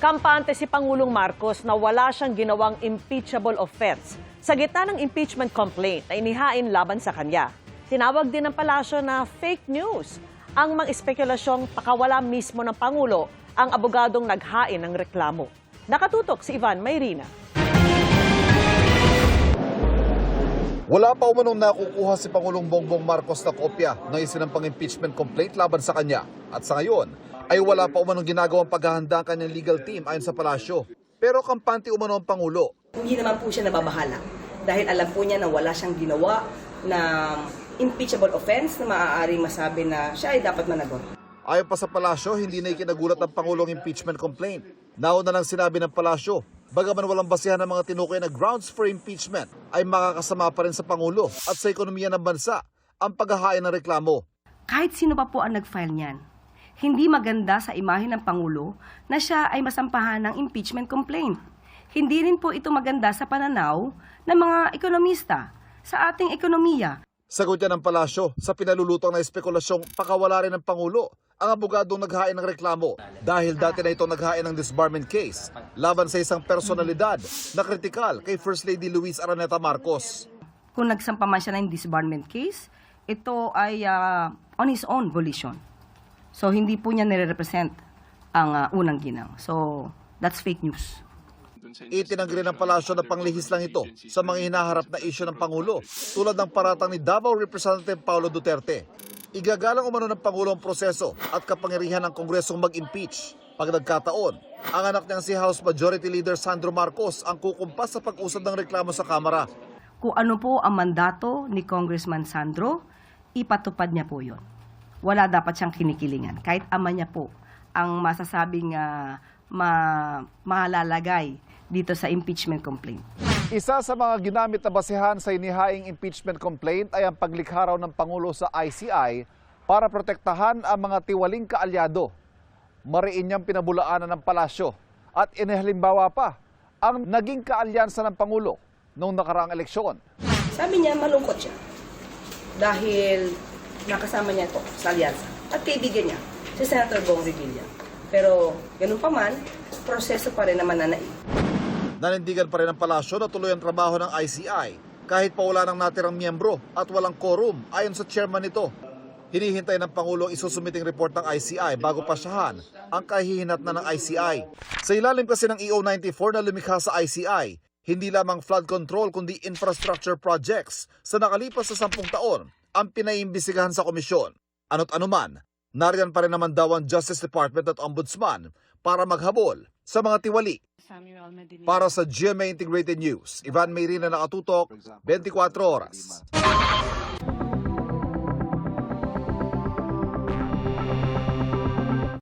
Kampante si Pangulong Marcos na wala siyang ginawang impeachable offense sa gitna ng impeachment complaint na inihain laban sa kanya. Tinawag din ng palasyo na fake news ang mga espekulasyong pakawala mismo ng Pangulo ang abogadong naghain ng reklamo. Nakatutok si Ivan Mayrina. Wala pa umanong nakukuha si Pangulong Bongbong Marcos na kopya ng isinampang impeachment complaint laban sa kanya. At sa ngayon, ay wala pa umanong ginagawang paghahanda ang kanyang legal team ayon sa palasyo. Pero kampante umano ang Pangulo. Hindi naman po siya nababahala dahil alam po niya na wala siyang ginawa na impeachable offense na maaaring masabi na siya ay dapat managot. Ayon pa sa palasyo, hindi na ikinagulat ang Pangulong impeachment complaint. Nauna lang sinabi ng palasyo, bagaman walang basihan ng mga tinukoy na grounds for impeachment, ay makakasama pa rin sa Pangulo at sa ekonomiya ng bansa ang paghahain ng reklamo. Kahit sino pa po ang nag-file niyan, hindi maganda sa imahe ng Pangulo na siya ay masampahan ng impeachment complaint. Hindi rin po ito maganda sa pananaw ng mga ekonomista sa ating ekonomiya. Sagot niya ng palasyo sa pinalulutang na espekulasyong pakawala rin ng Pangulo ang abogadong naghain ng reklamo dahil dati na ito naghain ng disbarment case laban sa isang personalidad na kritikal kay First Lady Luis Araneta Marcos. Kung nagsampa man siya ng disbarment case, ito ay on his own volition. So hindi po niya nire-represent ang unang ginang. So that's fake news. Itinanggi rin ng palasyo na panglihis lang ito sa mga hinaharap na isyu ng Pangulo tulad ng paratang ni Davao Representative Paulo Duterte. Igagalang umano ng Pangulo ang proseso at kapangyarihan ng Kongresong mag-impeach. Pag nagkataon, ang anak niyang si House Majority Leader Sandro Marcos ang kukumpas sa pag-usad ng reklamo sa Kamara. Kung ano po ang mandato ni Congressman Sandro, ipatupad niya po yun. Wala dapat siyang kinikilingan. Kahit ama niya po ang masasabing malalagay dito sa impeachment complaint. Isa sa mga ginamit na basehan sa inihaing impeachment complaint ay ang paglikha raw ng Pangulo sa ICI para protektahan ang mga tiwaling kaalyado. Mariin niyang pinabulaanan ng palasyo at inihalimbawa pa ang naging kaalyansa ng Pangulo noong nakaraang eleksyon. Sabi niya malungkot siya dahil nakasama niya ito sa alyansa at kaibigan niya, si Senator Bong Revilla. Pero ganun pa man, proseso pa rin naman nanaig. Nanindigan pa rin ang palasyo na tuloy ang trabaho ng ICI kahit pa wala nang natirang miyembro at walang quorum ayon sa chairman nito. Hinihintay ng Pangulo isusumiting report ng ICI bago pasyahan ang kahihinatnan ng ICI. Sa ilalim kasi ng EO94 na lumikha sa ICI, hindi lamang flood control kundi infrastructure projects sa nakalipas sa 10 taon ang pinaimbisigahan sa komisyon. Ano't anuman, nariyan pa rin naman daw ang Justice Department at Ombudsman para maghabol sa mga tiwali. Para sa GMA Integrated News, Ivan Mayrina, nakatutok, 24 oras.